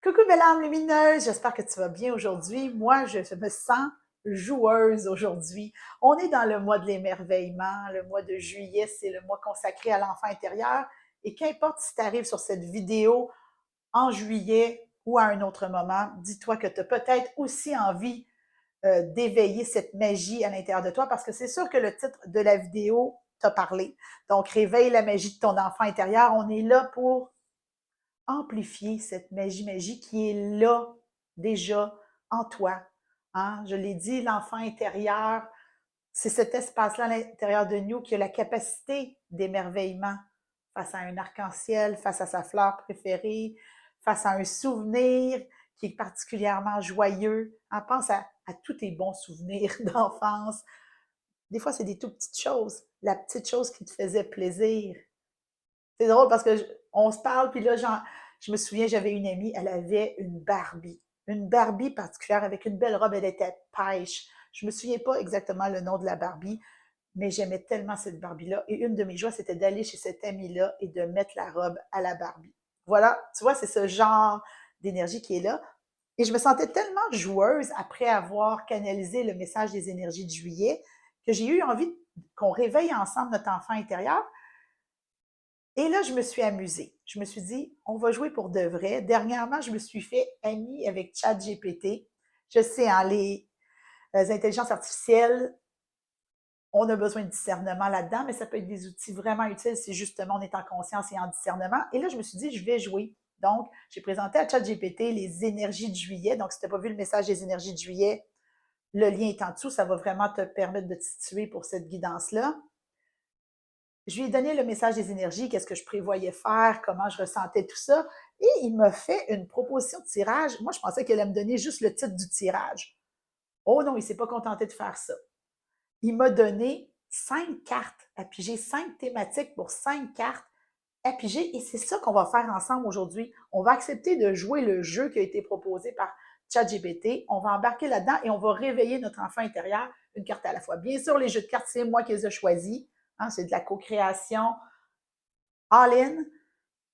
Coucou belle âme lumineuse, j'espère que tu vas bien aujourd'hui. Moi, je me sens joueuse aujourd'hui. On est dans le mois de l'émerveillement, le mois de juillet, c'est le mois consacré à l'enfant intérieur. Et qu'importe si tu arrives sur cette vidéo en juillet ou à un autre moment, dis-toi que tu as peut-être aussi envie d'éveiller cette magie à l'intérieur de toi parce que c'est sûr que le titre de la vidéo t'a parlé. Donc, réveille la magie de ton enfant intérieur. On est là pour amplifier cette magie qui est là, déjà, en toi. Hein? Je l'ai dit, l'enfant intérieur, c'est cet espace-là à l'intérieur de nous qui a la capacité d'émerveillement face à un arc-en-ciel, face à sa fleur préférée, face à un souvenir qui est particulièrement joyeux. On pense à tous tes bons souvenirs d'enfance. Des fois, c'est des tout petites choses. La petite chose qui te faisait plaisir. C'est drôle parce que on se parle, puis là, je me souviens, j'avais une amie, elle avait une Barbie. Une Barbie particulière avec une belle robe, elle était pêche. Je me souviens pas exactement le nom de la Barbie, mais j'aimais tellement cette Barbie-là. Et une de mes joies, c'était d'aller chez cette amie-là et de mettre la robe à la Barbie. Voilà, tu vois, c'est ce genre d'énergie qui est là. Et je me sentais tellement joueuse après avoir canalisé le message des énergies de juillet que j'ai eu envie qu'on réveille ensemble notre enfant intérieur. Et là, je me suis amusée. Je me suis dit, on va jouer pour de vrai. Dernièrement, je me suis fait amie avec ChatGPT. Je sais, hein, les intelligences artificielles, on a besoin de discernement là-dedans, mais ça peut être des outils vraiment utiles si justement on est en conscience et en discernement. Et là, je me suis dit, je vais jouer. Donc, j'ai présenté à ChatGPT les énergies de juillet. Donc, si tu n'as pas vu le message des énergies de juillet, le lien est en dessous. Ça va vraiment te permettre de te situer pour cette guidance-là. Je lui ai donné le message des énergies, qu'est-ce que je prévoyais faire, comment je ressentais tout ça. Et il m'a fait une proposition de tirage. Moi, je pensais qu'elle allait me donner juste le titre du tirage. Oh non, il ne s'est pas contenté de faire ça. Il m'a donné 5 cartes à piger, 5 thématiques pour 5 cartes à piger. Et c'est ça qu'on va faire ensemble aujourd'hui. On va accepter de jouer le jeu qui a été proposé par ChatGPT. On va embarquer là-dedans et on va réveiller notre enfant intérieur une carte à la fois. Bien sûr, les jeux de cartes, c'est moi qui les ai choisis. Hein, c'est de la co-création all-in,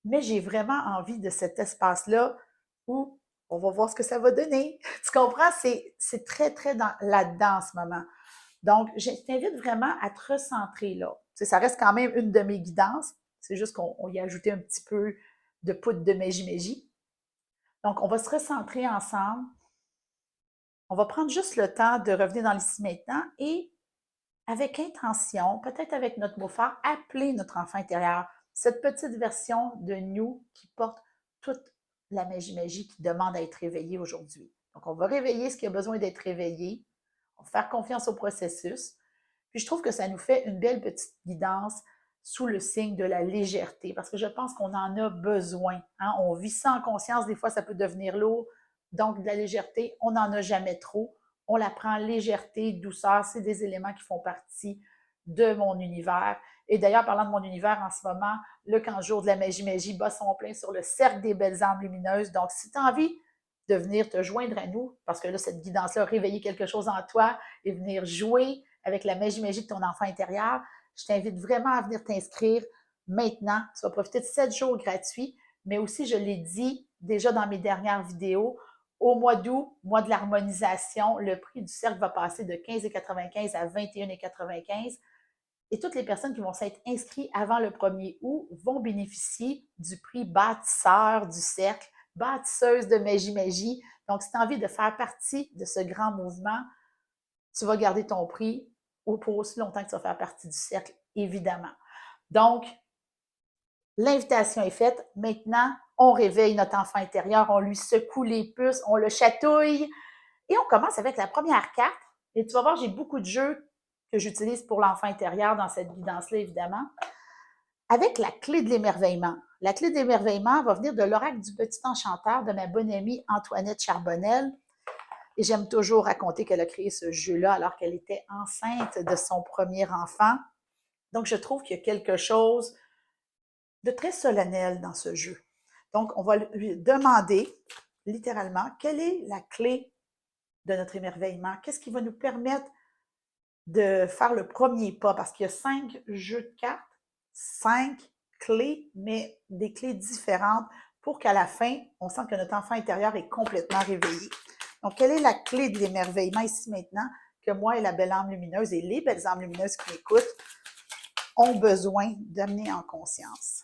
mais j'ai vraiment envie de cet espace-là où on va voir ce que ça va donner. Tu comprends? C'est très, très là-dedans en ce moment. Donc, je t'invite vraiment à te recentrer là. Tu sais, ça reste quand même une de mes guidances. C'est juste qu'on y a ajouté un petit peu de poudre de magie. Donc, on va se recentrer ensemble. On va prendre juste le temps de revenir dans l'ici maintenant et avec intention, peut-être avec notre mot phare, appeler notre enfant intérieur, cette petite version de nous qui porte toute la magie qui demande à être réveillée aujourd'hui. Donc, on va réveiller ce qui a besoin d'être réveillé, on va faire confiance au processus. Puis, je trouve que ça nous fait une belle petite guidance sous le signe de la légèreté, parce que je pense qu'on en a besoin. Hein? On vit ça en conscience, des fois, ça peut devenir lourd. Donc, de la légèreté, on n'en a jamais trop. On la prend légèreté, douceur, c'est des éléments qui font partie de mon univers. Et d'ailleurs, parlant de mon univers, en ce moment, le camp jour de la magie bat son plein sur le cercle des belles âmes lumineuses. Donc, si tu as envie de venir te joindre à nous, parce que là, cette guidance-là a réveillé quelque chose en toi et venir jouer avec la magie de ton enfant intérieur, je t'invite vraiment à venir t'inscrire maintenant. Tu vas profiter de 7 jours gratuits, mais aussi, je l'ai dit déjà dans mes dernières vidéos, au mois d'août, mois de l'harmonisation, le prix du cercle va passer de 15,95 à 21,95. Et toutes les personnes qui vont s'être inscrites avant le 1er août vont bénéficier du prix bâtisseur du cercle, bâtisseuse de magie. Donc, si tu as envie de faire partie de ce grand mouvement, tu vas garder ton prix pour aussi longtemps que tu vas faire partie du cercle, évidemment. Donc, l'invitation est faite. Maintenant, on réveille notre enfant intérieur, on lui secoue les puces, on le chatouille. Et on commence avec la première carte. Et tu vas voir, j'ai beaucoup de jeux que j'utilise pour l'enfant intérieur dans cette guidance-là, évidemment. Avec la clé de l'émerveillement. La clé de l'émerveillement va venir de l'oracle du petit enchanteur de ma bonne amie Antoinette Charbonnel. Et j'aime toujours raconter qu'elle a créé ce jeu-là alors qu'elle était enceinte de son premier enfant. Donc, je trouve qu'il y a quelque chose de très solennel dans ce jeu. Donc, on va lui demander littéralement quelle est la clé de notre émerveillement, qu'est-ce qui va nous permettre de faire le premier pas, parce qu'il y a 5 jeux de cartes, 5 clés, mais des clés différentes pour qu'à la fin, on sente que notre enfant intérieur est complètement réveillé. Donc, quelle est la clé de l'émerveillement ici maintenant que moi et la belle âme lumineuse et les belles âmes lumineuses qui m'écoutent ont besoin d'amener en conscience?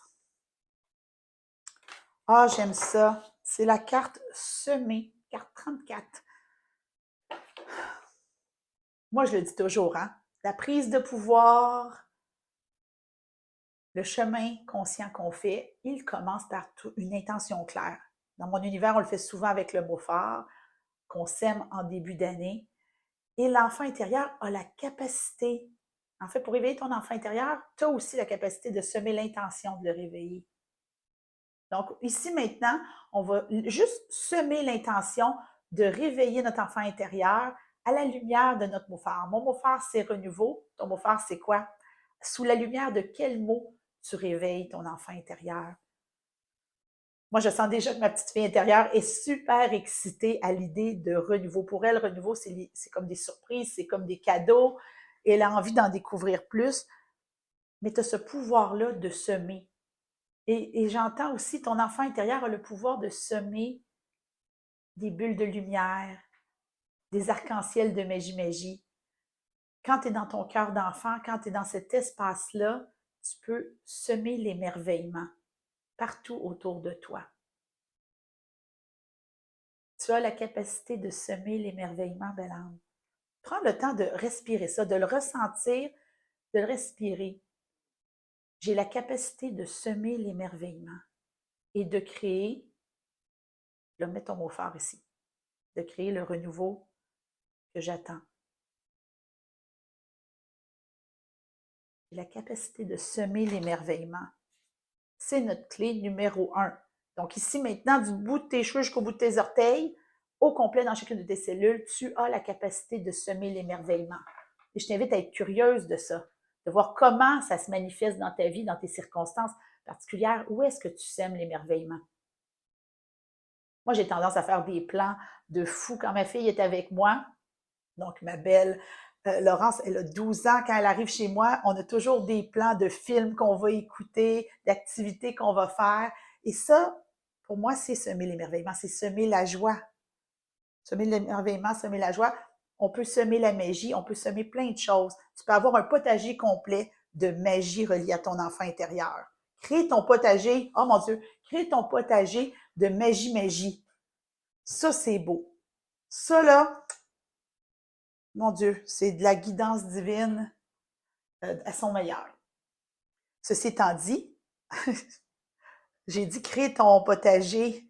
Ah, j'aime ça. C'est la carte semée, carte 34. Moi, je le dis toujours, hein? La prise de pouvoir, le chemin conscient qu'on fait, il commence par une intention claire. Dans mon univers, on le fait souvent avec le mot phare, qu'on sème en début d'année. Et l'enfant intérieur a la capacité, en fait, pour réveiller ton enfant intérieur, tu as aussi la capacité de semer l'intention de le réveiller. Donc, ici maintenant, on va juste semer l'intention de réveiller notre enfant intérieur à la lumière de notre mot phare. Mon mot phare, c'est renouveau. Ton mot phare, c'est quoi? Sous la lumière de quel mot tu réveilles ton enfant intérieur? Moi, je sens déjà que ma petite fille intérieure est super excitée à l'idée de renouveau. Pour elle, renouveau, c'est comme des surprises, c'est comme des cadeaux. Et elle a envie d'en découvrir plus. Mais tu as ce pouvoir-là de semer. Et j'entends aussi, ton enfant intérieur a le pouvoir de semer des bulles de lumière, des arcs-en-ciel de magie-magie. Quand tu es dans ton cœur d'enfant, quand tu es dans cet espace-là, tu peux semer l'émerveillement partout autour de toi. Tu as la capacité de semer l'émerveillement, belle âme. Prends le temps de respirer ça, de le ressentir, de le respirer. J'ai la capacité de semer l'émerveillement et de créer, là, mets ton mot fort ici, de créer le renouveau que j'attends. J'ai la capacité de semer l'émerveillement. C'est notre clé numéro 1. Donc ici, maintenant, du bout de tes cheveux jusqu'au bout de tes orteils, au complet dans chacune de tes cellules, tu as la capacité de semer l'émerveillement. Et je t'invite à être curieuse de ça, de voir comment ça se manifeste dans ta vie, dans tes circonstances particulières. Où est-ce que tu sèmes l'émerveillement? Moi, j'ai tendance à faire des plans de fou quand ma fille est avec moi. Donc, ma belle Laurence, elle a 12 ans. Quand elle arrive chez moi, on a toujours des plans de films qu'on va écouter, d'activités qu'on va faire. Et ça, pour moi, c'est semer l'émerveillement, c'est semer la joie. Semer l'émerveillement, semer la joie. On peut semer la magie, on peut semer plein de choses. Tu peux avoir un potager complet de magie reliée à ton enfant intérieur. Crée ton potager, oh mon Dieu, crée ton potager de magie-magie. Ça, c'est beau. Ça, là, mon Dieu, c'est de la guidance divine à son meilleur. Ceci étant dit, j'ai dit créer ton potager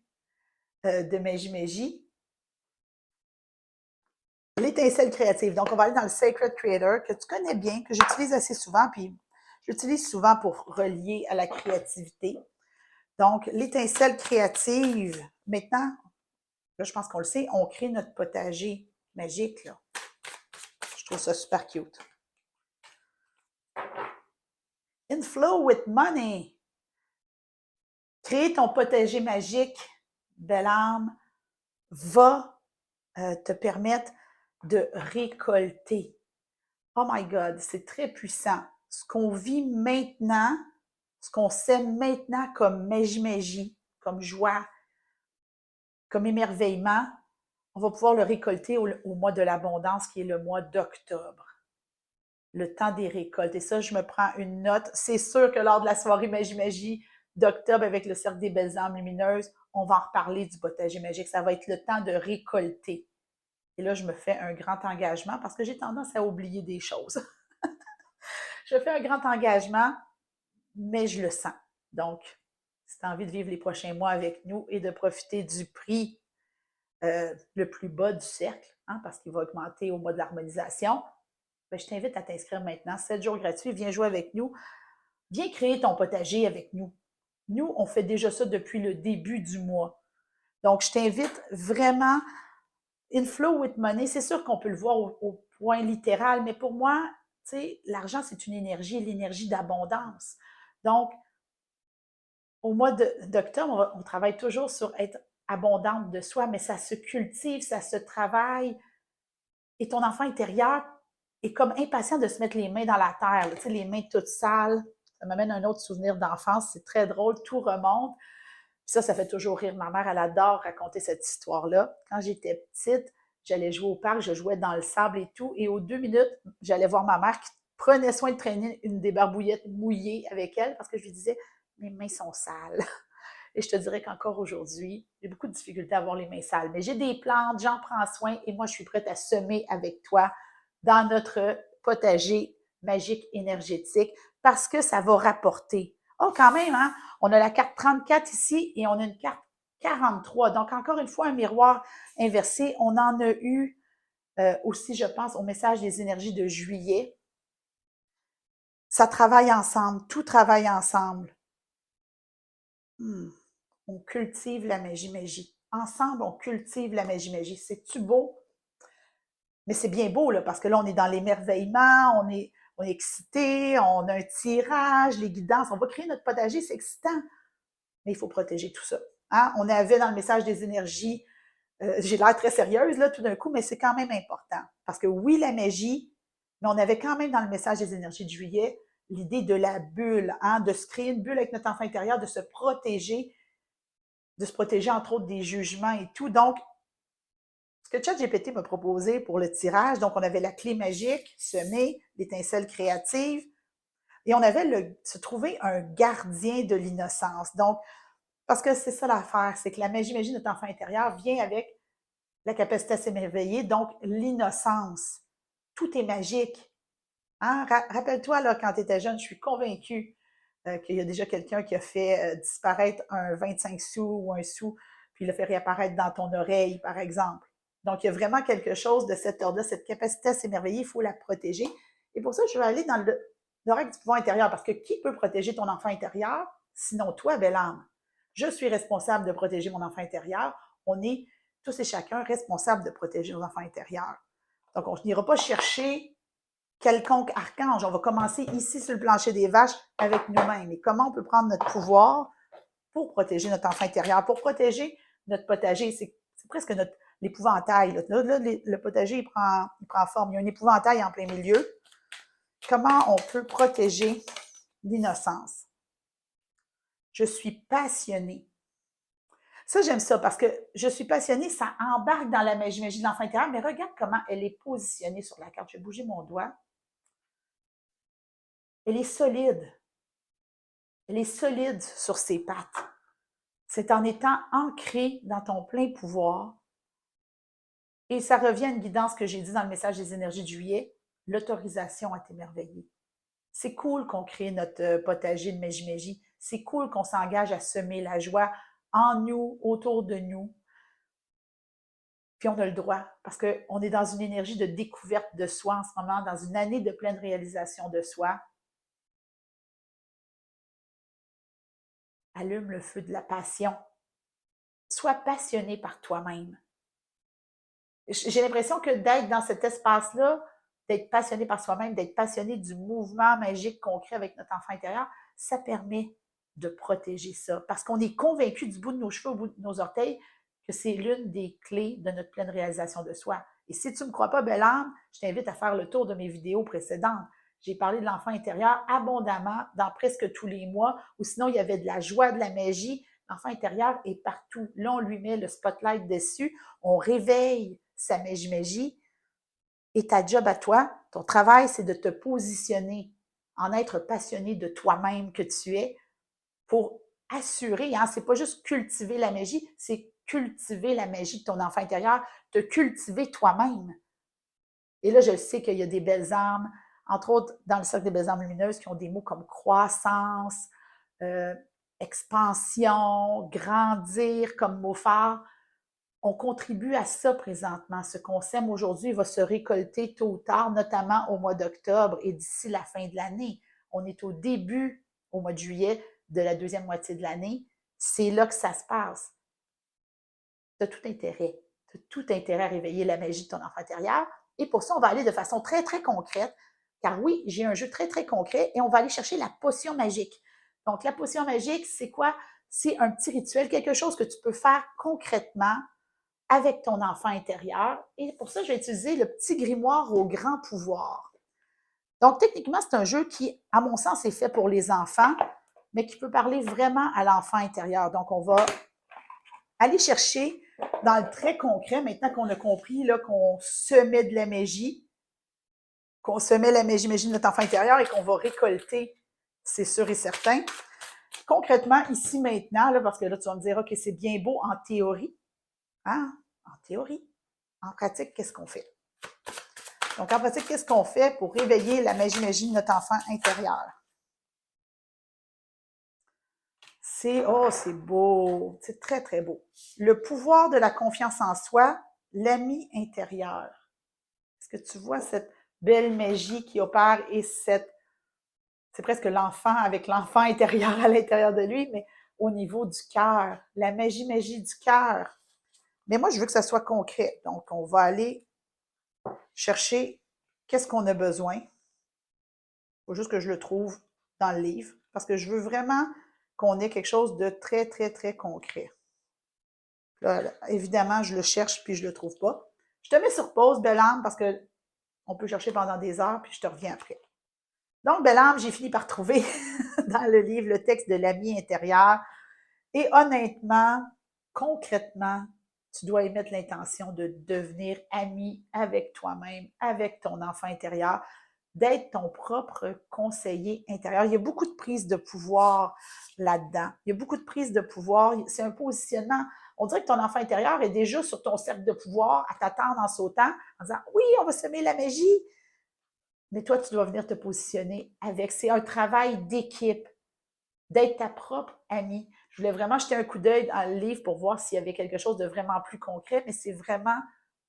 de magie-magie. L'étincelle créative. Donc, on va aller dans le Sacred Creator que tu connais bien, que j'utilise assez souvent, puis j'utilise souvent pour relier à la créativité. Donc, l'étincelle créative, maintenant, là, je pense qu'on le sait, on crée notre potager magique, là. Je trouve ça super cute. In flow with money. Créer ton potager magique, belle âme, va te permettre de récolter. Oh my God, c'est très puissant. Ce qu'on vit maintenant, ce qu'on sème maintenant comme magie, comme joie, comme émerveillement, on va pouvoir le récolter au mois de l'abondance qui est le mois d'octobre. Le temps des récoltes. Et ça, je me prends une note. C'est sûr que lors de la soirée magie d'octobre avec le Cercle des belles âmes lumineuses, on va en reparler du potager magique. Ça va être le temps de récolter. Et là, je me fais un grand engagement parce que j'ai tendance à oublier des choses. Je fais un grand engagement, mais je le sens. Donc, si tu as envie de vivre les prochains mois avec nous et de profiter du prix le plus bas du cercle, hein, parce qu'il va augmenter au mois de l'harmonisation, ben, je t'invite à t'inscrire maintenant. 7 jours gratuits, viens jouer avec nous. Viens créer ton potager avec nous. Nous, on fait déjà ça depuis le début du mois. Donc, je t'invite vraiment, in flow with money, c'est sûr qu'on peut le voir au point littéral, mais pour moi, tu sais, l'argent, c'est une énergie, l'énergie d'abondance. Donc, au mois d'octobre, on travaille toujours sur être abondante de soi, mais ça se cultive, ça se travaille. Et ton enfant intérieur est comme impatient de se mettre les mains dans la terre, tu sais, les mains toutes sales. Ça m'amène un autre souvenir d'enfance, c'est très drôle, tout remonte. Ça fait toujours rire. Ma mère, elle adore raconter cette histoire-là. Quand j'étais petite, j'allais jouer au parc, je jouais dans le sable et tout. Et aux 2 minutes, j'allais voir ma mère qui prenait soin de traîner une débarbouillette mouillée avec elle parce que je lui disais, mes mains sont sales. Et je te dirais qu'encore aujourd'hui, j'ai beaucoup de difficultés à avoir les mains sales. Mais j'ai des plantes, j'en prends soin et moi, je suis prête à semer avec toi dans notre potager magique énergétique parce que ça va rapporter. Oh, quand même, hein? On a la carte 34 ici et on a une carte 43. Donc, encore une fois, un miroir inversé. On en a eu aussi, je pense, au message des énergies de juillet. Ça travaille ensemble, tout travaille ensemble. On cultive la magie. Ensemble, on cultive la magie. C'est-tu beau? Mais c'est bien beau, là, parce que là, on est dans l'émerveillement, on est excité, on a un tirage, les guidances, on va créer notre potager, c'est excitant. Mais il faut protéger tout ça. Hein? On avait dans le message des énergies, j'ai l'air très sérieuse, là, tout d'un coup, mais c'est quand même important. Parce que oui, la magie, mais on avait quand même dans le message des énergies de juillet l'idée de la bulle, hein, de se créer une bulle avec notre enfant intérieur, de se protéger entre autres des jugements et tout. Donc, ce que ChatGPT m'a proposé pour le tirage, donc on avait la clé magique, semer, l'étincelle créative, et on avait se trouver un gardien de l'innocence. Donc, parce que c'est ça l'affaire, c'est que la magie de notre enfant intérieur vient avec la capacité à s'émerveiller, donc l'innocence. Tout est magique. Hein? Rappelle-toi, là, quand tu étais jeune, je suis convaincue qu'il y a déjà quelqu'un qui a fait disparaître un 25 sous ou un sou, puis il l'a fait réapparaître dans ton oreille, par exemple. Donc, il y a vraiment quelque chose de cet ordre-là, cette capacité à s'émerveiller, il faut la protéger. Et pour ça, je vais aller dans le règle du pouvoir intérieur, parce que qui peut protéger ton enfant intérieur, sinon toi, belle âme? Je suis responsable de protéger mon enfant intérieur. On est tous et chacun responsables de protéger nos enfants intérieurs. Donc, on n'ira pas chercher quelconque archange. On va commencer ici sur le plancher des vaches avec nous-mêmes. Et comment on peut prendre notre pouvoir pour protéger notre enfant intérieur, pour protéger notre potager. C'est presque l'épouvantail. Là, le potager, il prend forme. Il y a un épouvantail en plein milieu. Comment on peut protéger l'innocence? Je suis passionnée. Ça, j'aime ça parce que je suis passionnée, ça embarque dans la magie de l'enfant intérieur, mais regarde comment elle est positionnée sur la carte. Je vais bouger mon doigt. Elle est solide. Elle est solide sur ses pattes. C'est en étant ancrée dans ton plein pouvoir. Et ça revient à une guidance que j'ai dit dans le message des énergies de juillet, l'autorisation à t'émerveiller. C'est cool qu'on crée notre potager de magie. C'est cool qu'on s'engage à semer la joie en nous, autour de nous. Puis on a le droit, parce qu'on est dans une énergie de découverte de soi en ce moment, dans une année de pleine réalisation de soi. Allume le feu de la passion. Sois passionné par toi-même. J'ai l'impression que d'être dans cet espace-là, d'être passionné par soi-même, d'être passionné du mouvement magique qu'on crée avec notre enfant intérieur, ça permet de protéger ça. Parce qu'on est convaincu du bout de nos cheveux, au bout de nos orteils, que c'est l'une des clés de notre pleine réalisation de soi. Et si tu ne me crois pas, belle âme, je t'invite à faire le tour de mes vidéos précédentes. J'ai parlé de l'enfant intérieur abondamment dans presque tous les mois, ou sinon il y avait de la joie, de la magie. L'enfant intérieur est partout. Là, on lui met le spotlight dessus, on réveille sa magie. Et ta job à toi, ton travail, c'est de te positionner, en être passionné de toi-même que tu es, pour assurer, hein, c'est pas juste cultiver la magie, c'est cultiver la magie de ton enfant intérieur, te cultiver toi-même. Et là, je sais qu'il y a des belles âmes, entre autres dans le cercle des belles âmes lumineuses, qui ont des mots comme croissance, expansion, grandir comme mot phare. On contribue à ça présentement. Ce qu'on sème aujourd'hui va se récolter tôt ou tard, notamment au mois d'octobre et d'ici la fin de l'année. On est au début, au mois de juillet, de la deuxième moitié de l'année. C'est là que ça se passe. Tu as tout intérêt. Tu as tout intérêt à réveiller la magie de ton enfant intérieur. Et pour ça, on va aller de façon très, très concrète. Car oui, j'ai un jeu très, très concret et on va aller chercher la potion magique. Donc, la potion magique, c'est quoi? C'est un petit rituel, quelque chose que tu peux faire concrètement avec ton enfant intérieur. Et pour ça, je vais utiliser le petit grimoire au grand pouvoir. Donc, techniquement, c'est un jeu qui, à mon sens, est fait pour les enfants, mais qui peut parler vraiment à l'enfant intérieur. Donc, on va aller chercher dans le très concret, maintenant qu'on a compris là, qu'on semait de la magie, qu'on semait la magie de notre enfant intérieur et qu'on va récolter, c'est sûr et certain. Concrètement, ici maintenant, là, parce que là, tu vas me dire, OK, c'est bien beau en théorie. Hein? En théorie. En pratique, qu'est-ce qu'on fait? Donc, en pratique, qu'est-ce qu'on fait pour réveiller la magie de notre enfant intérieur? C'est beau. C'est très, très beau. Le pouvoir de la confiance en soi, l'ami intérieur. Est-ce que tu vois cette belle magie qui opère et c'est presque l'enfant avec l'enfant intérieur à l'intérieur de lui, mais au niveau du cœur, la magie du cœur. Mais moi, je veux que ça soit concret. Donc, on va aller chercher qu'est-ce qu'on a besoin. Il faut juste que je le trouve dans le livre, parce que je veux vraiment qu'on ait quelque chose de très, très, très concret. Là, évidemment, je le cherche puis je ne le trouve pas. Je te mets sur pause, belle âme, parce qu'on peut chercher pendant des heures, puis je te reviens après. Donc, belle âme, j'ai fini par trouver dans le livre le texte de l'ami intérieur. Et honnêtement, concrètement, tu dois y mettre l'intention de devenir ami avec toi-même, avec ton enfant intérieur, d'être ton propre conseiller intérieur. Il y a beaucoup de prise de pouvoir là-dedans. Il y a beaucoup de prise de pouvoir. C'est un positionnement. On dirait que ton enfant intérieur est déjà sur ton cercle de pouvoir à t'attendre en sautant, en disant « Oui, on va semer la magie! » Mais toi, tu dois venir te positionner avec. C'est un travail d'équipe, d'être ta propre amie. Je voulais vraiment jeter un coup d'œil dans le livre pour voir s'il y avait quelque chose de vraiment plus concret, mais c'est vraiment,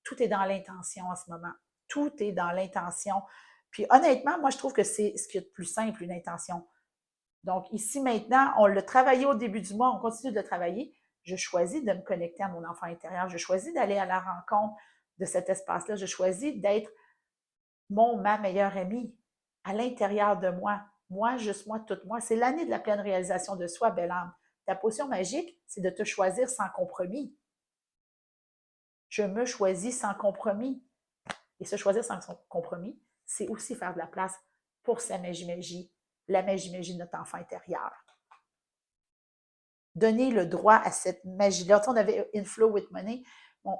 tout est dans l'intention en ce moment. Tout est dans l'intention. Puis honnêtement, moi, je trouve que c'est ce qui est le plus simple, une intention. Donc ici, maintenant, on l'a travaillé au début du mois, on continue de le travailler. Je choisis de me connecter à mon enfant intérieur. Je choisis d'aller à la rencontre de cet espace-là. Je choisis d'être ma meilleure amie à l'intérieur de moi. Moi, juste moi, toute moi. C'est l'année de la pleine réalisation de soi, belle âme. Ta potion magique, c'est de te choisir sans compromis. Je me choisis sans compromis. Et se choisir sans compromis, c'est aussi faire de la place pour sa magie, la magie de notre enfant intérieur. Donner le droit à cette magie-là. Tu sais, on avait Inflow with Money. Bon,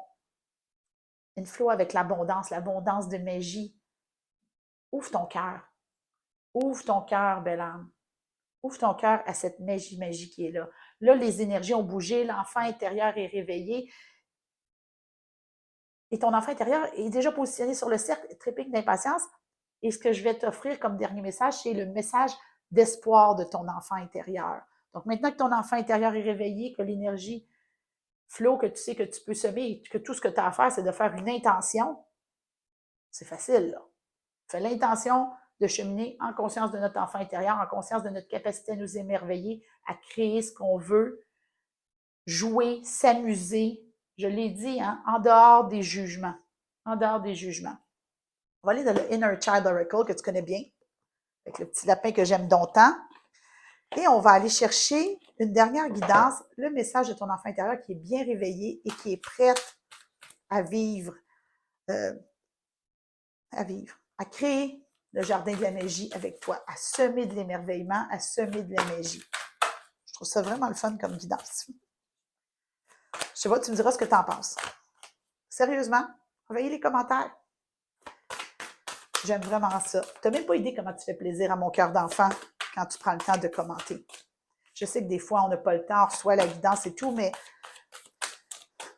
Inflow avec l'abondance de magie. Ouvre ton cœur. Ouvre ton cœur, belle âme. Ouvre ton cœur à cette magie qui est là. Là, les énergies ont bougé, l'enfant intérieur est réveillé. Et ton enfant intérieur est déjà positionné sur le cercle trépique d'impatience. Et ce que je vais t'offrir comme dernier message, c'est le message d'espoir de ton enfant intérieur. Donc, maintenant que ton enfant intérieur est réveillé, que l'énergie flow, que tu sais que tu peux semer, que tout ce que tu as à faire, c'est de faire une intention, c'est facile, là. Fais l'intention de cheminer en conscience de notre enfant intérieur, en conscience de notre capacité à nous émerveiller, à créer ce qu'on veut, jouer, s'amuser. Je l'ai dit, hein, en dehors des jugements. En dehors des jugements. On va aller dans le Inner Child Oracle que tu connais bien, avec le petit lapin que j'aime d'autant. Et on va aller chercher une dernière guidance, le message de ton enfant intérieur qui est bien réveillé et qui est prête à vivre, à créer le jardin de la magie avec toi, à semer de l'émerveillement, à semer de la magie. Je trouve ça vraiment le fun comme guidance. Je sais pas, tu me diras ce que tu en penses. Sérieusement, envoyez les commentaires. J'aime vraiment ça. Tu n'as même pas idée comment tu fais plaisir à mon cœur d'enfant quand tu prends le temps de commenter. Je sais que des fois, on n'a pas le temps, on reçoit la guidance et tout, mais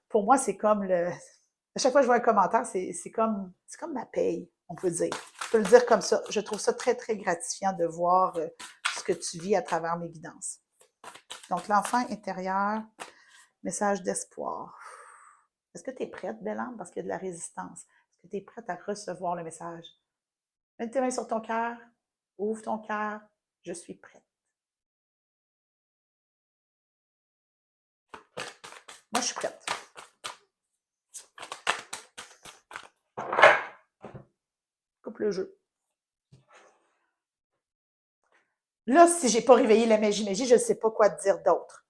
pour moi, c'est comme le... À chaque fois que je vois un commentaire, c'est comme ma paye, on peut dire. Je peux le dire comme ça. Je trouve ça très, très gratifiant de voir ce que tu vis à travers mes guidances. Donc, l'enfant intérieur, message d'espoir. Est-ce que tu es prête, belle âme, parce qu'il y a de la résistance? Est-ce que tu es prête à recevoir le message? Mets tes mains sur ton cœur, ouvre ton cœur, je suis prête. Moi, je suis prête. Coupe le jeu. Là, si je n'ai pas réveillé la magie, je ne sais pas quoi te dire d'autre.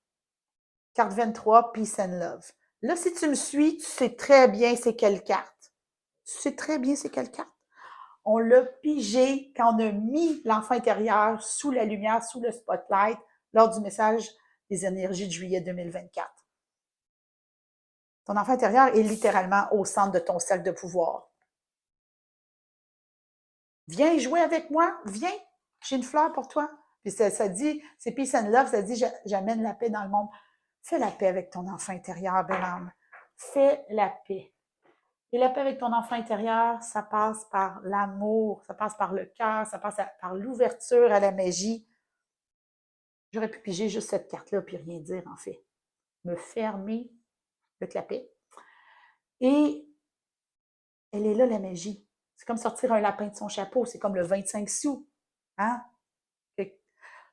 Carte 23, Peace and Love. Là, si tu me suis, tu sais très bien c'est quelle carte. Tu sais très bien c'est quelle carte. On l'a pigé quand on a mis l'enfant intérieur sous la lumière, sous le spotlight. lors du message des énergies de juillet 2024. Ton enfant intérieur est littéralement au centre de ton cercle de pouvoir. Viens jouer avec moi, viens, j'ai une fleur pour toi. Puis ça dit, c'est peace and love, ça dit j'amène la paix dans le monde. Fais la paix avec ton enfant intérieur, belle âme. Fais la paix. Et la paix avec ton enfant intérieur, ça passe par l'amour, ça passe par le cœur, ça passe par l'ouverture à la magie. J'aurais pu piger juste cette carte-là puis rien dire, en fait. Me fermer avec la paix. Et elle est là, la magie. C'est comme sortir un lapin de son chapeau, c'est comme le 25 sous. Hein?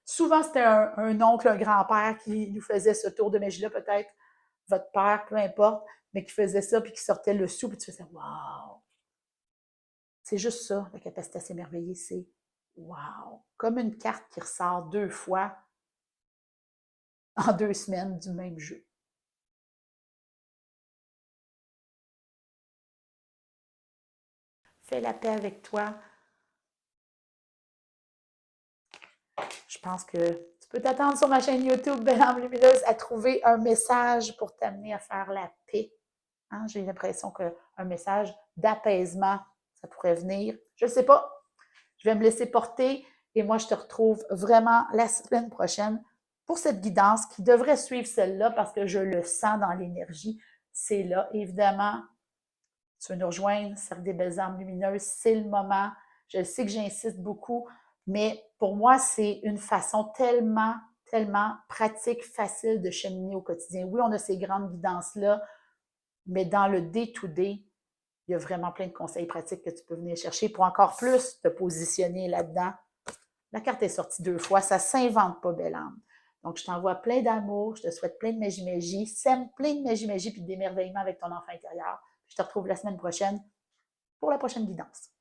Souvent, c'était un oncle, un grand-père qui nous faisait ce tour de magie-là, peut-être votre père, peu importe, mais qui faisait ça, puis qui sortait le sou, puis tu faisais « wow ». C'est juste ça, la capacité à s'émerveiller, c'est « wow ». Comme une carte qui ressort 2 fois en 2 semaines du même jeu. Fais la paix avec toi. Je pense que tu peux t'attendre sur ma chaîne YouTube, Belle Âme Lumineuse, à trouver un message pour t'amener à faire la paix. Hein? J'ai l'impression qu'un message d'apaisement, ça pourrait venir. Je ne sais pas. Je vais me laisser porter et moi, je te retrouve vraiment la semaine prochaine pour cette guidance qui devrait suivre celle-là parce que je le sens dans l'énergie. C'est là. Évidemment, tu veux nous rejoindre, Cercle des Belles Âmes Lumineuses, c'est le moment. Je sais que j'insiste beaucoup, mais pour moi, c'est une façon tellement, tellement pratique, facile de cheminer au quotidien. Oui, on a ces grandes guidances-là, mais dans le day-to-day, il y a vraiment plein de conseils pratiques que tu peux venir chercher pour encore plus te positionner là-dedans. La carte est sortie 2 fois, ça ne s'invente pas, belle âme. Donc, je t'envoie plein d'amour, je te souhaite plein de magie-magie, sème plein de magie-magie puis d'émerveillement avec ton enfant intérieur. Je te retrouve la semaine prochaine pour la prochaine guidance.